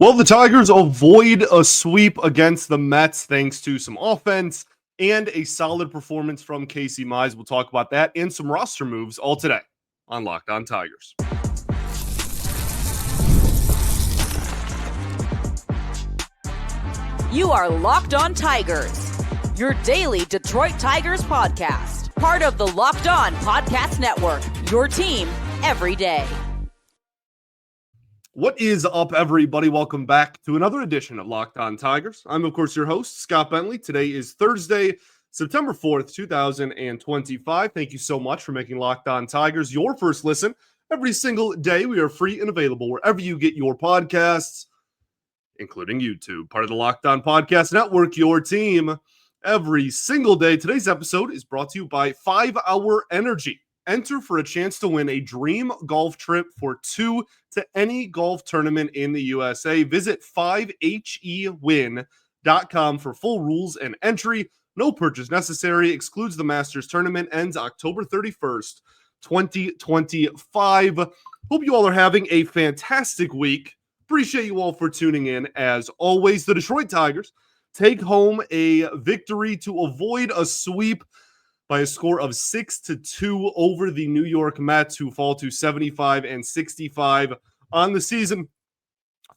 Well, the Tigers avoid a sweep against the Mets thanks to some offense and a solid performance from Casey Mize. We'll talk about that and some roster moves all today on Locked On Tigers. You are Locked On Tigers, your daily Detroit Tigers podcast. Part of the Locked On Podcast Network, your team every day. What is up, everybody? Welcome back to another edition of Locked On Tigers. I'm, of course, your host, Scott Bentley. Today is Thursday, September 4th, 2025. Thank you so much for making Locked On Tigers your first listen every single day. We are free and available wherever you get your podcasts, including YouTube, part of the Locked On Podcast Network, your team every single day. Today's episode is brought to you by 5 Hour Energy. Enter for a chance to win a dream golf trip for two to any golf tournament in the USA. Visit 5hewin.com for full rules and entry. No purchase necessary. Excludes the Masters tournament. Ends October 31st, 2025. Hope you all are having a fantastic week. Appreciate you all for tuning in. As always, the Detroit Tigers take home a victory to avoid a sweep by a score of 6-2 over the New York Mets, who fall to 75-65 on the season.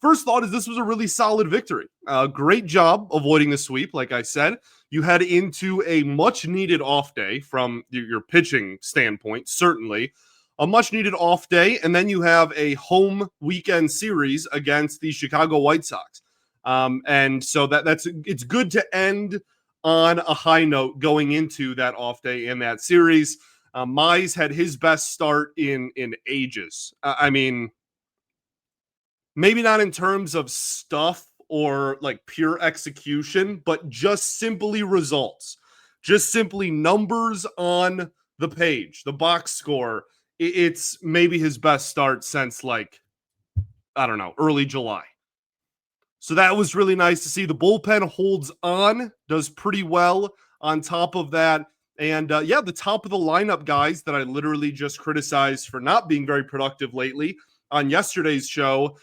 First thought is this was a really solid victory. Great job avoiding the sweep. Like I said, you head into a much-needed off day from your pitching standpoint, certainly. A much-needed off day, and then you have a home weekend series against the Chicago White Sox. And so it's good to end on a high note going into that off day in that series. Mize had his best start in ages. I mean, maybe not in terms of stuff or like pure execution, but just simply results, just simply numbers on the page, the box score. It's maybe his best start since early July. So that was really nice to see. The bullpen holds on, does pretty well on top of that. And the top of the lineup guys that I literally just criticized for not being very productive lately on yesterday's show,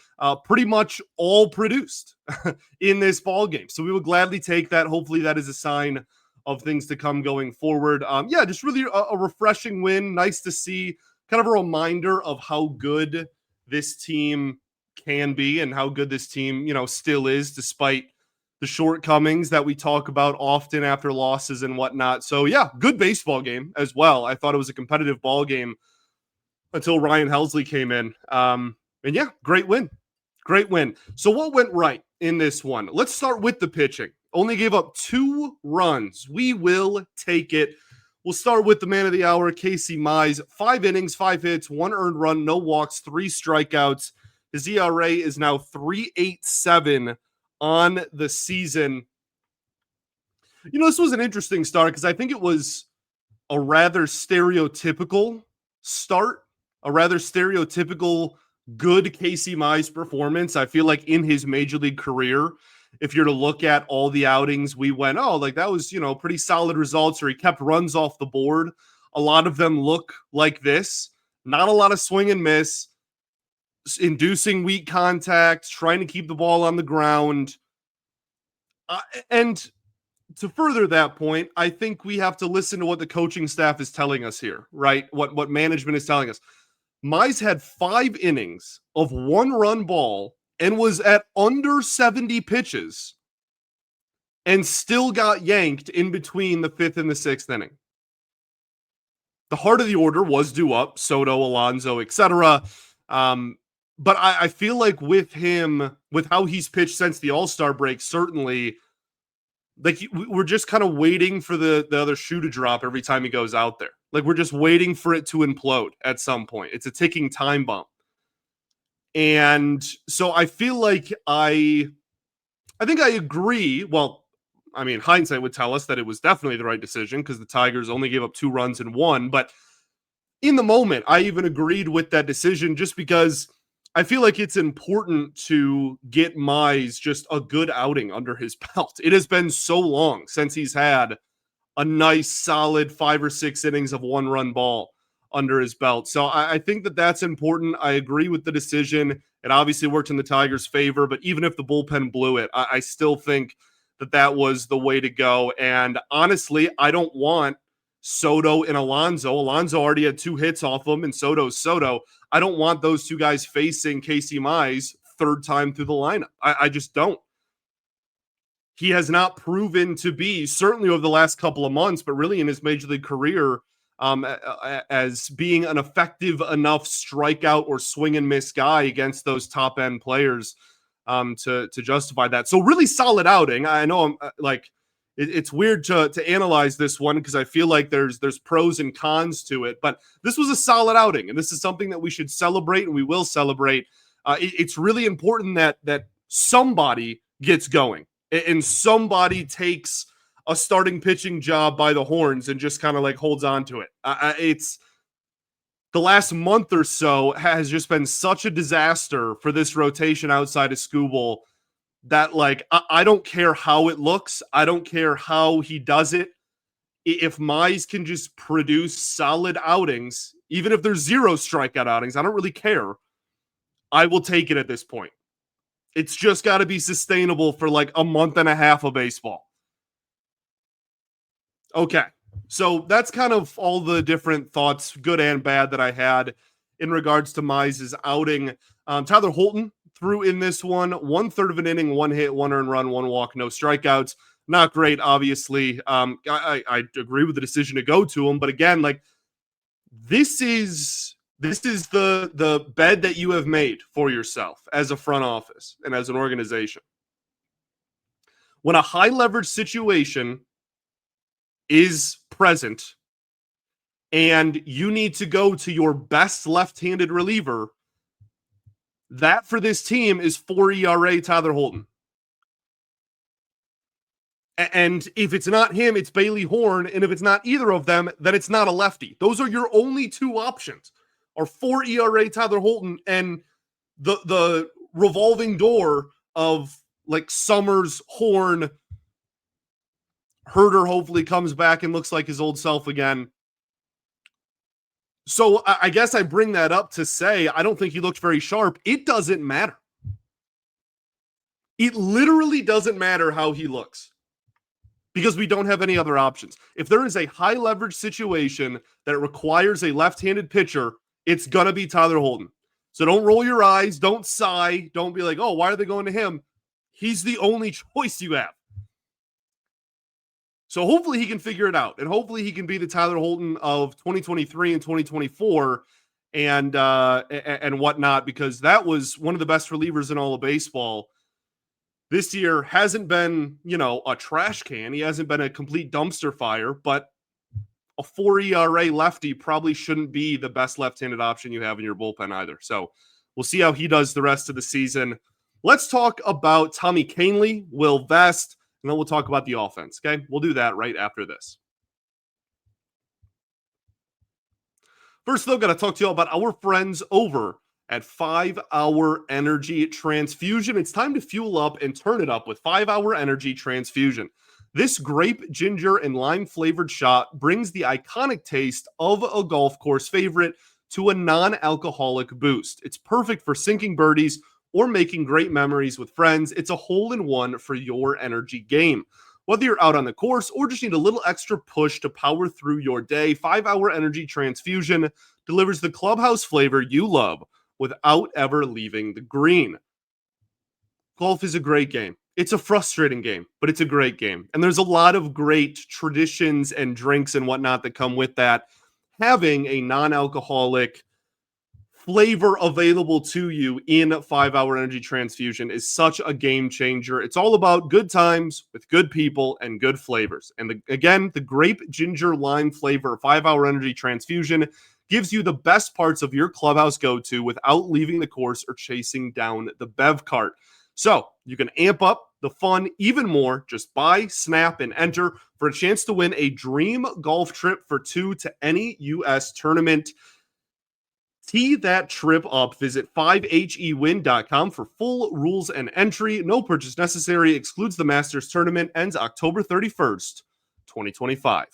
pretty much all produced in this ball game. So we will gladly take that. Hopefully that is a sign of things to come going forward. Just really a refreshing win. Nice to see, kind of a reminder of how good this team can be and how good this team, still is, despite the shortcomings that we talk about often after losses and whatnot. So good baseball game as well. I thought it was a competitive ball game until Ryan Helsley came in. Great win. So what went right in this one? Let's start with the pitching. Only gave up 2 runs. We will take it. We'll start with the man of the hour, Casey Mize. 5 innings, 5 hits, 1 earned run, no walks, 3 strikeouts. His ERA is now 3.87 on the season. This was an interesting start because I think it was a rather stereotypical start, a rather stereotypical good Casey Mize performance. I feel like in his major league career, if you're to look at all the outings, we went, that was, pretty solid results, or he kept runs off the board. A lot of them look like this. Not a lot of swing and miss. Inducing weak contact, trying to keep the ball on the ground. And to further that point, I think we have to listen to what the coaching staff is telling us here, right? What management is telling us. Mize had 5 innings of 1-run ball and was at under 70 pitches and still got yanked in between the 5th and the 6th inning. The heart of the order was due up, Soto, Alonso, etc. But I feel like with him, with how he's pitched since the All-Star break, certainly, we're just kind of waiting for the other shoe to drop every time he goes out there. Like, we're just waiting for it to implode at some point. It's a ticking time bomb. And so I feel like I think I agree. Well, I mean, hindsight would tell us that it was definitely the right decision because the Tigers only gave up 2 runs and 1. But in the moment, I even agreed with that decision just because I feel like it's important to get Mize just a good outing under his belt. It has been so long since he's had a nice, solid 5 or 6 innings of 1-run ball under his belt. So I think that that's important. I agree with the decision. It obviously worked in the Tigers' favor, but even if the bullpen blew it, I still think that that was the way to go. And honestly, I don't want Soto and Alonso. Alonso already had 2 hits off him, and Soto's Soto. I don't want those 2 guys facing Casey Mize third time through the lineup. I just don't. He has not proven to be, certainly over the last couple of months, but really in his major league career, as being an effective enough strikeout or swing and miss guy against those top end players to justify that. So really solid outing. I know I'm it's weird to analyze this one because I feel like there's pros and cons to it, but this was a solid outing, and this is something that we should celebrate, and we will celebrate. It's really important that somebody gets going and somebody takes a starting pitching job by the horns and just kind of like holds on to it. It's the last month or so has just been such a disaster for this rotation outside of Skubal that I don't care how it looks. I don't care how he does it. If Mize can just produce solid outings, even if there's 0 strikeout outings, I don't really care. I will take it at this point. It's just got to be sustainable for like a month and a half of baseball. Okay, so that's kind of all the different thoughts, good and bad, that I had in regards to Mize's outing. Tyler Holton threw in this one, 1/3 of an inning, 1 hit, 1 earned run, 1 walk, no strikeouts. Not great, obviously. I agree with the decision to go to him, but again, this is the bed that you have made for yourself as a front office and as an organization. When a high leverage situation is present and you need to go to your best left-handed reliever, that for this team is 4 ERA Tyler Holton. And if it's not him, it's Bailey Horn. And if it's not either of them, then it's not a lefty. Those are your only 2 options, are 4 ERA Tyler Holton and the revolving door of like Summers, Horn, Herder hopefully comes back and looks like his old self again. So I guess I bring that up to say I don't think he looked very sharp. It doesn't matter. It literally doesn't matter how he looks because we don't have any other options. If there is a high leverage situation that requires a left-handed pitcher, it's going to be Tyler Holton. So don't roll your eyes. Don't sigh. Don't be like, oh, why are they going to him? He's the only choice you have. So hopefully he can figure it out, and hopefully he can be the Tyler Holton of 2023 and 2024 and whatnot, because that was one of the best relievers in all of baseball. This year hasn't been, a trash can. He hasn't been a complete dumpster fire, but a 4 ERA lefty probably shouldn't be the best left-handed option you have in your bullpen either. So we'll see how he does the rest of the season. Let's talk about Tommy Kahnle, Will Vest, and then we'll talk about the offense, okay? We'll do that right after this. First, though, got to talk to you all about our friends over at 5-Hour Energy Transfusion. It's time to fuel up and turn it up with 5-Hour Energy Transfusion. This grape, ginger, and lime-flavored shot brings the iconic taste of a golf course favorite to a non-alcoholic boost. It's perfect for sinking birdies or making great memories with friends. It's a hole-in-one for your energy game. Whether you're out on the course or just need a little extra push to power through your day, 5-Hour Energy Transfusion delivers the clubhouse flavor you love without ever leaving the green. Golf is a great game. It's a frustrating game, but it's a great game. And there's a lot of great traditions and drinks and whatnot that come with that. Having a non-alcoholic flavor available to you in 5-Hour Energy Transfusion is such a game changer. It's all about good times with good people and good flavors. And again, the grape, ginger, lime flavor 5-Hour Energy Transfusion gives you the best parts of your clubhouse go-to without leaving the course or chasing down the bev cart. So you can amp up the fun even more. Just buy, snap, and enter for a chance to win a dream golf trip for 2 to any U.S. tournament. Tee that trip up. Visit 5hewin.com for full rules and entry. No purchase necessary. Excludes the Masters tournament. Ends October 31st, 2025.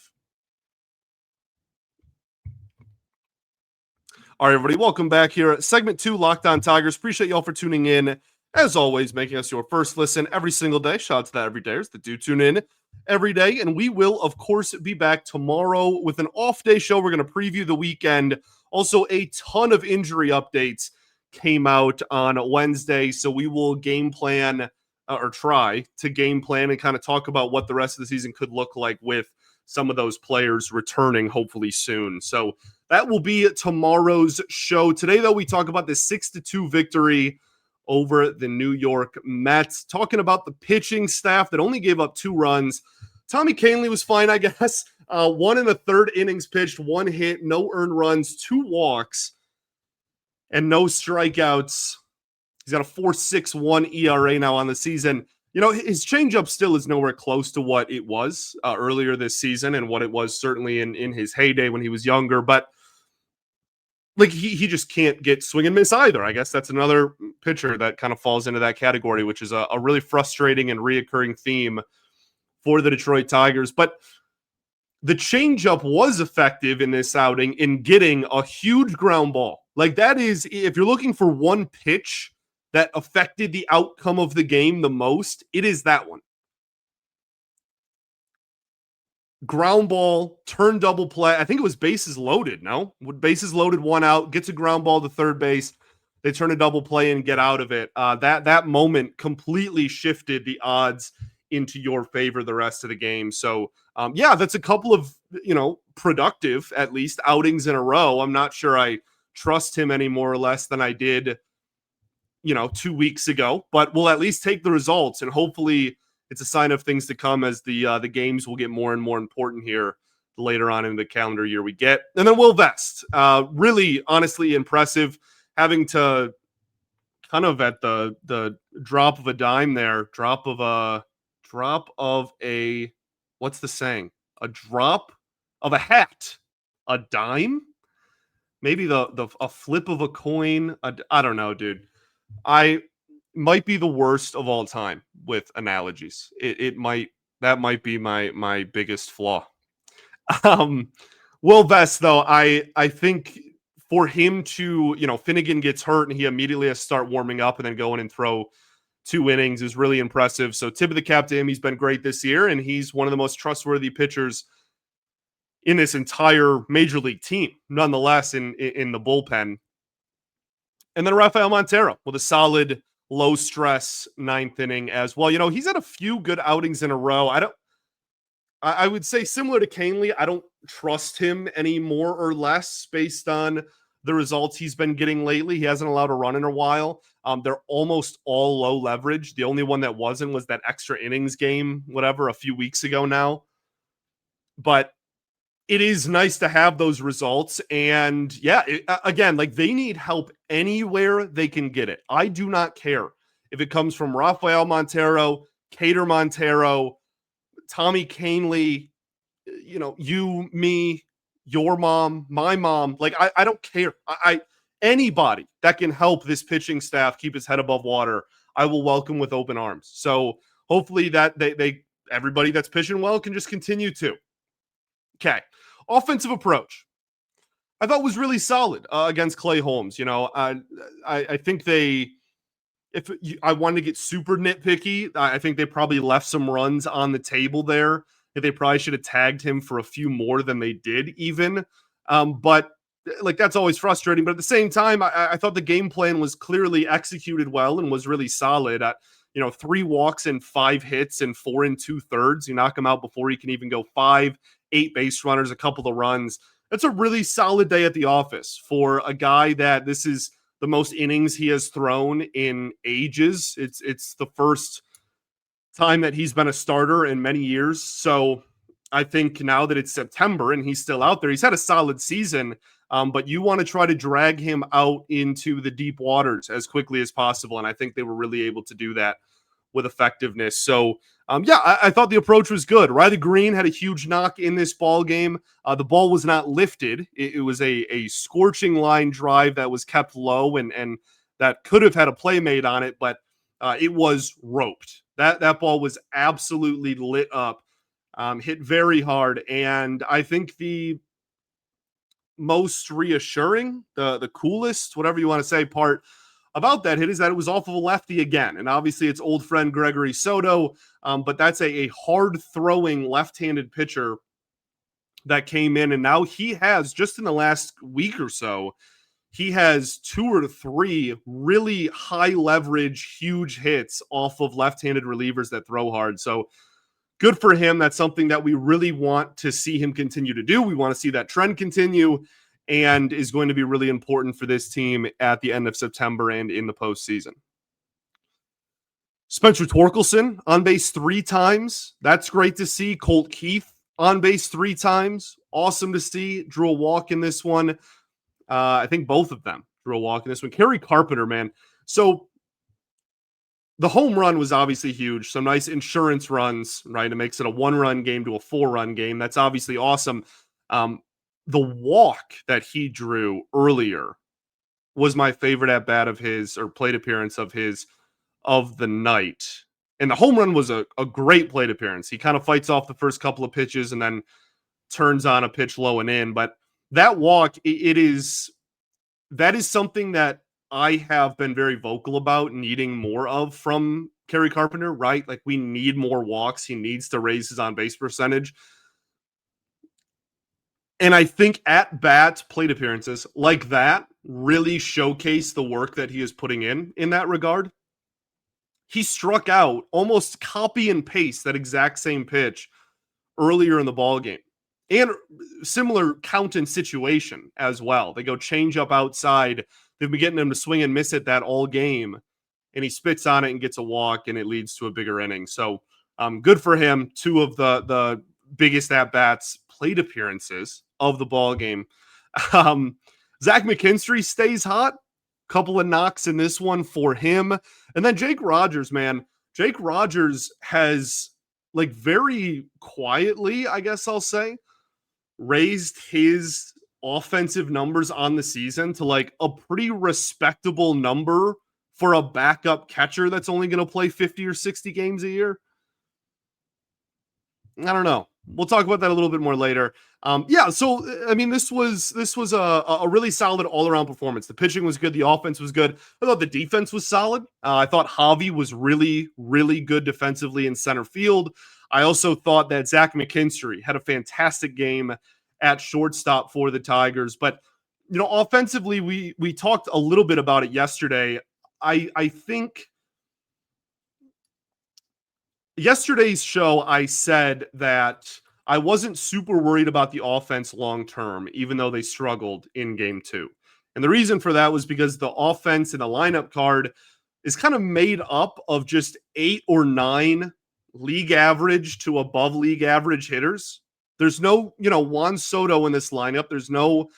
All right, everybody, welcome back here at segment 2, Locked On Tigers. Appreciate y'all for tuning in. As always, making us your first listen every single day. Shout out to the everydayers that do tune in every day. And we will, of course, be back tomorrow with an off-day show. We're going to preview the weekend. Also, a ton of injury updates came out on Wednesday, so we will game plan or try to game plan and kind of talk about what the rest of the season could look like with some of those players returning hopefully soon. So that will be tomorrow's show. Today, though, we talk about the 6-2 victory over the New York Mets, talking about the pitching staff that only gave up 2 runs. Tommy Kahnle was fine, I guess. 1 1/3 innings pitched, 1 hit, no earned runs, 2 walks, and no strikeouts. He's got a 4.61 ERA now on the season. You know, his changeup still is nowhere close to what it was earlier this season and what it was certainly in his heyday when he was younger. But like he just can't get swing and miss either. I guess that's another pitcher that kind of falls into that category, which is a really frustrating and reoccurring theme for the Detroit Tigers. But the changeup was effective in this outing in getting a huge ground ball. Like that is, if you're looking for one pitch that affected the outcome of the game the most, it is that one. Ground ball, turn double play. I think it was bases loaded, no? Bases loaded, 1 out, gets a ground ball to third base. They turn a double play and get out of it. That moment completely shifted the odds into your favor the rest of the game. So, that's a couple of, productive, at least, outings in a row. I'm not sure I trust him any more or less than I did, 2 weeks ago. But we'll at least take the results, and hopefully it's a sign of things to come as the games will get more and more important here later on in the calendar year we get. And then Will Vest, really, honestly impressive, having to kind of at the drop of a dime there, drop of a, what's the saying? A drop of a hat, a dime, maybe a flip of a coin. I don't know, dude. I might be the worst of all time with analogies. That might be my biggest flaw. Will Vest, though, I think for him to, Finnegan gets hurt and he immediately has to start warming up and then go in and throw 2 innings is really impressive. So tip of the cap to him. He's been great this year, and he's one of the most trustworthy pitchers in this entire major league team, nonetheless, in the bullpen. And then Rafael Montero with a solid low stress 9th inning as well. He's had a few good outings in a row. I would say similar to Kahnle, I don't trust him any more or less based on the results he's been getting lately. He hasn't allowed a run in a while. They're almost all low leverage. The only one that wasn't was that extra innings game, whatever, a few weeks ago now. But it is nice to have those results. And again, like they need help anywhere they can get it. I do not care if it comes from Rafael Montero, Cater Montero, Tommy Kahnle, you, me, your mom, my mom. Like, I don't care. Anybody that can help this pitching staff keep his head above water, I will welcome with open arms. So hopefully that they everybody that's pitching well can just continue to. Okay. Offensive approach, I thought was really solid against Clay Holmes. I think if I wanted to get super nitpicky, I think they probably left some runs on the table there. They probably should have tagged him for a few more than they did even. But like, that's always frustrating. But at the same time, I thought the game plan was clearly executed well and was really solid. 3 walks and 5 hits and 4 2/3. You knock him out before he can even go 5, 8 base runners, a couple of runs. That's a really solid day at the office for a guy that this is the most innings he has thrown in ages. It's the first time that he's been a starter in many years. So I think now that it's September and he's still out there, he's had a solid season, but you want to try to drag him out into the deep waters as quickly as possible. And I think they were really able to do that with effectiveness. So I thought the approach was good. Riley Greene had a huge knock in this ball game. The ball was not lifted. It was a scorching line drive that was kept low and that could have had a play made on it, but it was roped. That ball was absolutely lit up, hit very hard. And I think the most reassuring, the coolest, whatever you want to say, part about that hit is that it was off of a lefty again. And obviously it's old friend Gregory Soto, but that's a hard-throwing left-handed pitcher that came in. And now he has, just in the last week or so, he has 2 or 3 really high-leverage, huge hits off of left-handed relievers that throw hard. So good for him. That's something that we really want to see him continue to do. We want to see that trend continue, and is going to be really important for this team at the end of September and in the postseason. Spencer Torkelson on base 3 times. That's great to see. Colt Keith on base 3 times. Awesome to see. Drew a walk in this one. I think both of them drew a walk in this one. Kerry Carpenter, man. So the home run was obviously huge. Some nice insurance runs, right? It makes it a 1-run game to a 4-run game. That's obviously awesome. The walk that he drew earlier was my favorite at bat of his, or plate appearance of his, of the night. And the home run was a great plate appearance. He kind of fights off the first couple of pitches and then turns on a pitch low and in. But that walk, that is something that I have been very vocal about needing more of from Kerry Carpenter, right? Like, we need more walks. He needs to raise his on-base percentage. And I think at-bat plate appearances like that really showcase the work that he is putting in that regard. He struck out, almost copy and paste that exact same pitch earlier in the ballgame. And similar count and situation as well. They go change up outside. They've been getting him to swing and miss at that all game. And he spits on it and gets a walk, and it leads to a bigger inning. So good for him. 2 of the biggest at-bats, plate appearances of the ball game. Zach McKinstry stays hot. Couple of knocks in this one for him. And then Jake Rogers, man. Jake Rogers has, like, very quietly, I guess I'll say, raised his offensive numbers on the season to, like, a pretty respectable number for a backup catcher that's only going to play 50 or 60 games a year. I don't know. We'll talk about that a little bit more later. So I mean, this was a really solid all-around performance. The pitching was good. The offense was good. I thought the defense was solid. I thought Javi was really, really good defensively in center field. I also thought that Zach McKinstry had a fantastic game at shortstop for the Tigers. But, you know, offensively, we talked a little bit about it yesterday. I think yesterday's show, I said that I wasn't super worried about the offense long-term, even though they struggled in game 2. And the reason for that was because the offense in the lineup card is kind of made up of just 8 or 9 league average to above league average hitters. There's no, Juan Soto in this lineup. There's no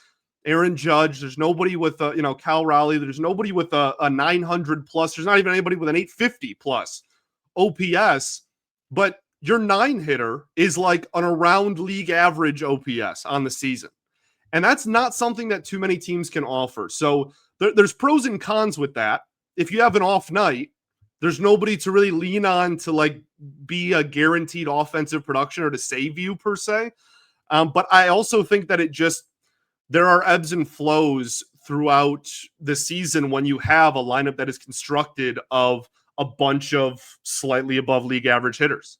Aaron Judge. There's nobody with Cal Raleigh. There's nobody with a 900 plus. There's not even anybody with an 850 plus OPS. But your 9-hitter is like an around league average OPS on the season. And that's not something that too many teams can offer. So there's pros and cons with that. If you have an off night, there's nobody to really lean on to, like, be a guaranteed offensive production or to save you per se. But I also think that there are ebbs and flows throughout the season when you have a lineup that is constructed of a bunch of slightly above league average hitters.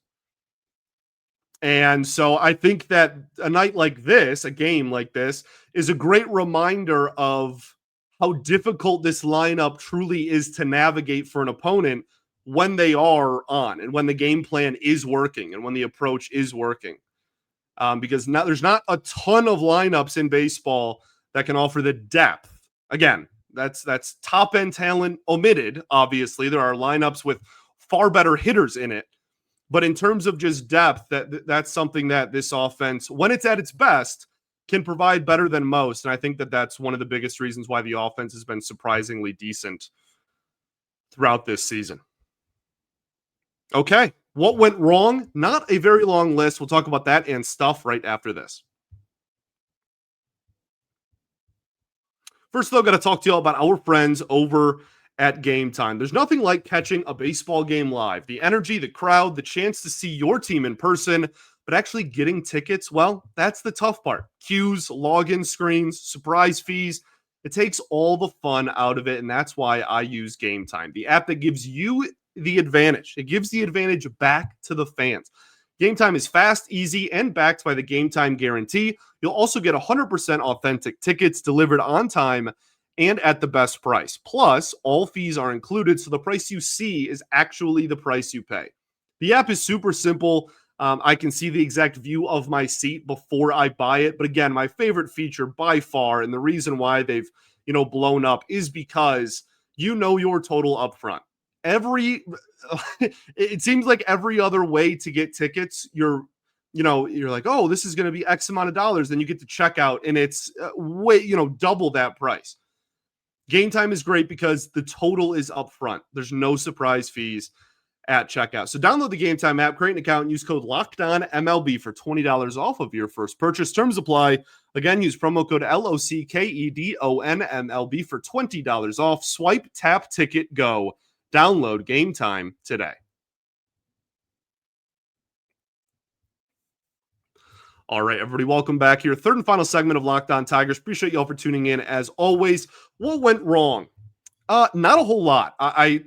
And so I think that a night like this, a game like this, is a great reminder of how difficult this lineup truly is to navigate for an opponent when they are on and when the game plan is working and when the approach is working. Because there's not a ton of lineups in baseball that can offer the depth. Again, that's top-end talent omitted, obviously. There are lineups with far better hitters in it. But in terms of just depth, that's something that this offense, when it's at its best, can provide better than most. And I think that that's one of the biggest reasons why the offense has been surprisingly decent throughout this season. Okay, what went wrong? Not a very long list. We'll talk about that and stuff right after this. First, though, got to talk to you all about our friends over at Game Time. There's nothing like catching a baseball game live. The energy, the crowd, the chance to see your team in person, but actually getting tickets, well, that's the tough part. Queues, login screens, surprise fees. It takes all the fun out of it, and that's why I use Game Time, the app that gives you the advantage. It gives the advantage back to the fans. Game Time is fast, easy, and backed by the Game Time guarantee. You'll also get 100% authentic tickets delivered on time and at the best price. Plus, all fees are included, so the price you see is actually the price you pay. The app is super simple. I can see the exact view of my seat before I buy it. But again, my favorite feature by far, and the reason why they've blown up, is because you know your total upfront. It seems like every other way to get tickets, you're like, oh, this is going to be X amount of dollars. Then you get to checkout and it's way, double that price. Game Time is great because the total is upfront. There's no surprise fees at checkout. So download the Game Time app, create an account, and use code LOCKEDONMLB for $20 off of your first purchase. Terms apply. Again, use promo code LOCKEDONMLB for $20 off. Swipe, tap, ticket, go. Download Game Time today. All right, everybody, welcome back here. Third and final segment of Locked On Tigers. Appreciate you all for tuning in. As always, what went wrong? Not a whole lot. I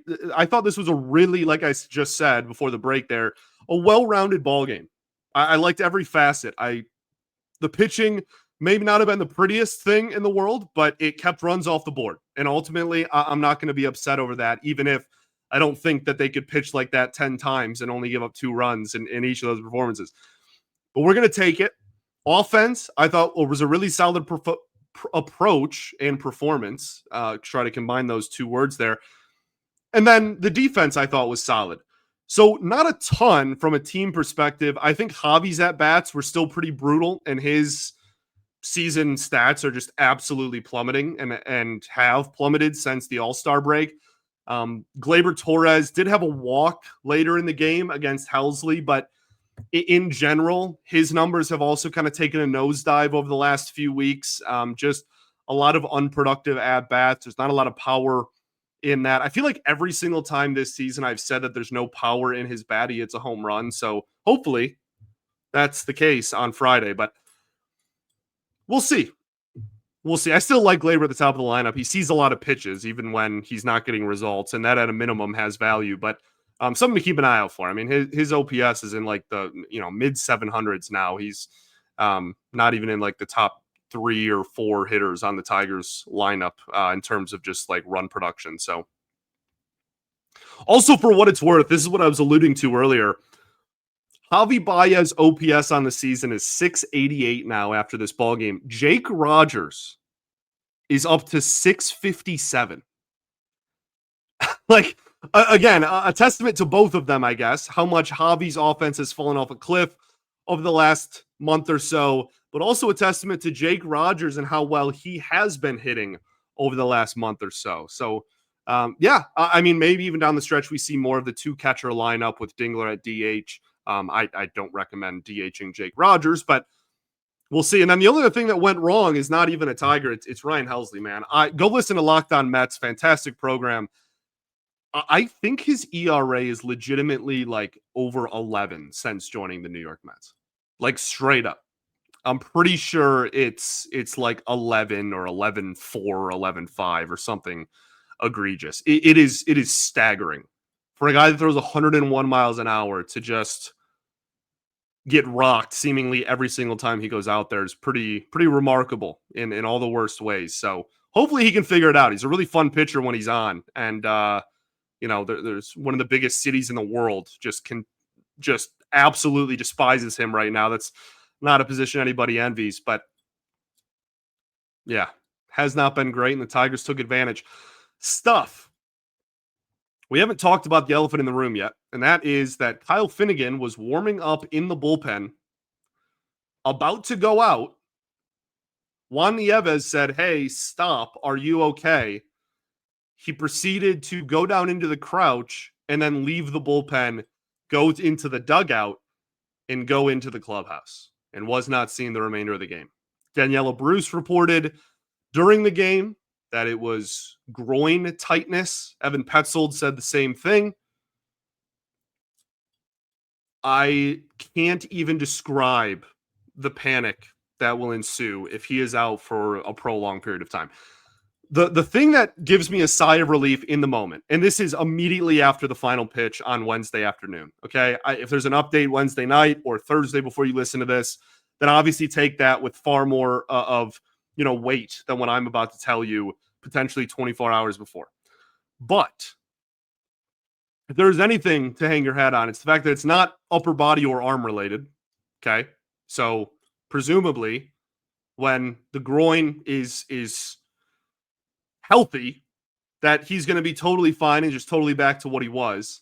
thought this was a really, like I just said before the break there, a well-rounded ball game. I liked every facet. The pitching maybe not have been the prettiest thing in the world, but it kept runs off the board. And ultimately, I'm not going to be upset over that, even if I don't think that they could pitch like that 10 times and only give up 2 runs in each of those performances. But we're going to take it. Offense, I thought was a really solid approach and performance. Try to combine those 2 words there. And then the defense I thought was solid. So not a ton from a team perspective. I think Javi's at-bats were still pretty brutal, and his season stats are just absolutely plummeting and have plummeted since the All-Star break. Gleyber Torres did have a walk later in the game against Helsley, but in general, his numbers have also kind of taken a nosedive over the last few weeks. Just a lot of unproductive at-bats. There's not a lot of power in that. I feel like every single time this season I've said that there's no power in his bat, he hits a home run. So hopefully that's the case on Friday, but we'll see. We'll see. I still like Gleyber at the top of the lineup. He sees a lot of pitches, even when he's not getting results, and that at a minimum has value. But something to keep an eye out for. I mean, his OPS is in like the mid 700s now. He's not even in like the top 3 or 4 hitters on the Tigers lineup in terms of just like run production. So, also for what it's worth, this is what I was alluding to earlier. Javi Baez OPS on the season is 688 now after this ball game. Jake Rogers is up to 657. Like, again, a testament to both of them, I guess, how much Javi's offense has fallen off a cliff over the last month or so, but also a testament to Jake Rogers and how well he has been hitting over the last month or so. So, I mean, maybe even down the stretch, we see more of the 2-catcher lineup with Dingler at DH. I don't recommend DHing Jake Rogers, but we'll see. And then the only other thing that went wrong is not even a Tiger. It's Ryan Helsley, man. Go listen to Locked On Mets. Fantastic program. I think his ERA is legitimately like over 11 since joining the New York Mets. Like straight up. I'm pretty sure it's like 11 or 11.4 or 11.5 or something egregious. It is staggering. For a guy that throws 101 miles an hour to just get rocked seemingly every single time he goes out there is pretty remarkable in all the worst ways. So hopefully he can figure it out. He's a really fun pitcher when he's on. And, there's one of the biggest cities in the world just absolutely despises him right now. That's not a position anybody envies, but yeah, has not been great. And the Tigers took advantage. We haven't talked about the elephant in the room yet, and that is that Kyle Finnegan was warming up in the bullpen, about to go out. Juan Nieves said, "Hey, stop. Are you okay?" He proceeded to go down into the crouch and then leave the bullpen, go into the dugout, and go into the clubhouse, and was not seen the remainder of the game. Daniela Bruce reported during the game that it was groin tightness. Evan Petzold said the same thing. I can't even describe the panic that will ensue if he is out for a prolonged period of time. The thing that gives me a sigh of relief in the moment, and this is immediately after the final pitch on Wednesday afternoon, okay? If there's an update Wednesday night or Thursday before you listen to this, then obviously take that with far more of weight than what I'm about to tell you potentially 24 hours before. But if there's anything to hang your hat on, it's the fact that it's not upper body or arm related, okay? So presumably when the groin is healthy, that he's going to be totally fine and just totally back to what he was.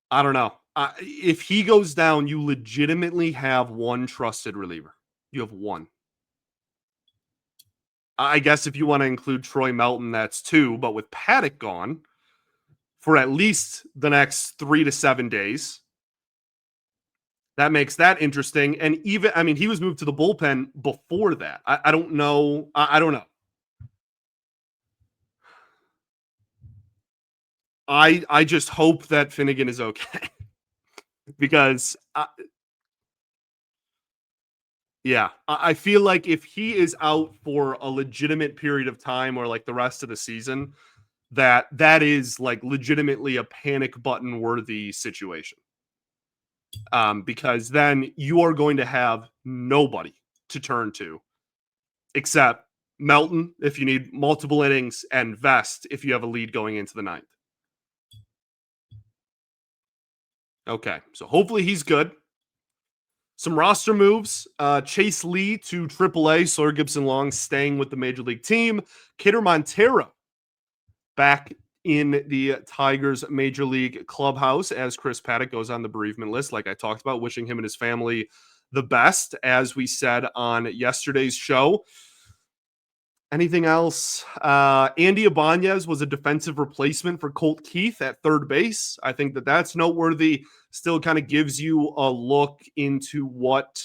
I don't know. If he goes down, you legitimately have one trusted reliever. You have one. I guess if you want to include Troy Melton, that's two. But with Paddock gone for at least the next 3 to 7 days, that makes that interesting. And even, he was moved to the bullpen before that. I don't know. I don't know. I just hope that Finnegan is okay because, I feel like if he is out for a legitimate period of time or like the rest of the season, that is like legitimately a panic button worthy situation. Because then you are going to have nobody to turn to except Melton if you need multiple innings and Vest if you have a lead going into the ninth. Okay, so hopefully he's good. Some roster moves. Chase Lee to AAA. Sawyer Gibson-Long staying with the Major League team. Kidder Montero back in the Tigers Major League clubhouse as Chris Paddock goes on the bereavement list, like I talked about, wishing him and his family the best, as we said on yesterday's show. Anything else? Andy Ibanez was a defensive replacement for Colt Keith at third base. I think that that's noteworthy. Still kind of gives you a look into what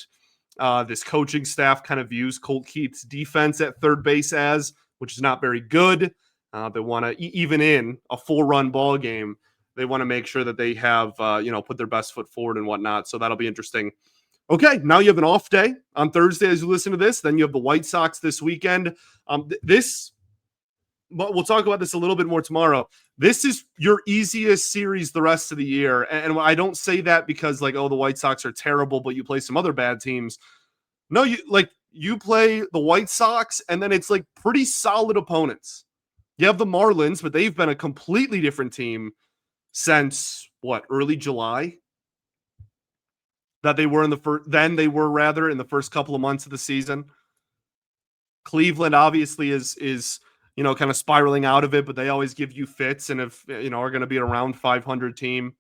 this coaching staff kind of views Colt Keith's defense at third base as, which is not very good. They want to, even in a 4-run ball game, they want to make sure that they have, put their best foot forward and whatnot. So that'll be interesting. Okay, now you have an off day on Thursday as you listen to this. Then you have the White Sox this weekend. We'll talk about this a little bit more tomorrow. This is your easiest series the rest of the year. And I don't say that because the White Sox are terrible, but you play some other bad teams. No, you play the White Sox, and then it's pretty solid opponents. You have the Marlins, but they've been a completely different team since early July? That they were in the first, then they were rather in the first couple of months of the season. Cleveland obviously is kind of spiraling out of it, but they always give you fits, and if are going to be an around 500 team.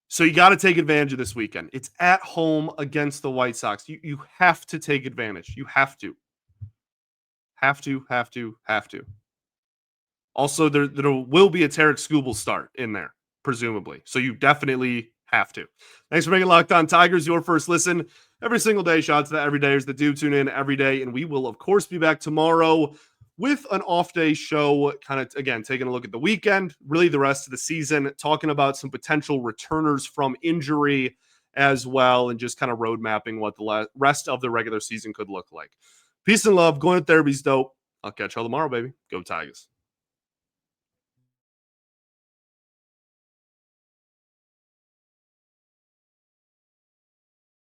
So you got to take advantage of this weekend. It's at home against the White Sox. You have to take advantage. You have to. Have to. Also, there will be a Tarek Skubal start in there, presumably. So you definitely have to. Thanks for making Locked On Tigers your first listen every single day. Shout out to the everydayers that do tune in every day. And we will, of course, be back tomorrow with an off-day show, kind of, again, taking a look at the weekend, really the rest of the season, talking about some potential returners from injury as well, and just kind of road mapping what the rest of the regular season could look like. Peace and love. Going to therapy's dope. I'll catch y'all tomorrow, baby. Go Tigers.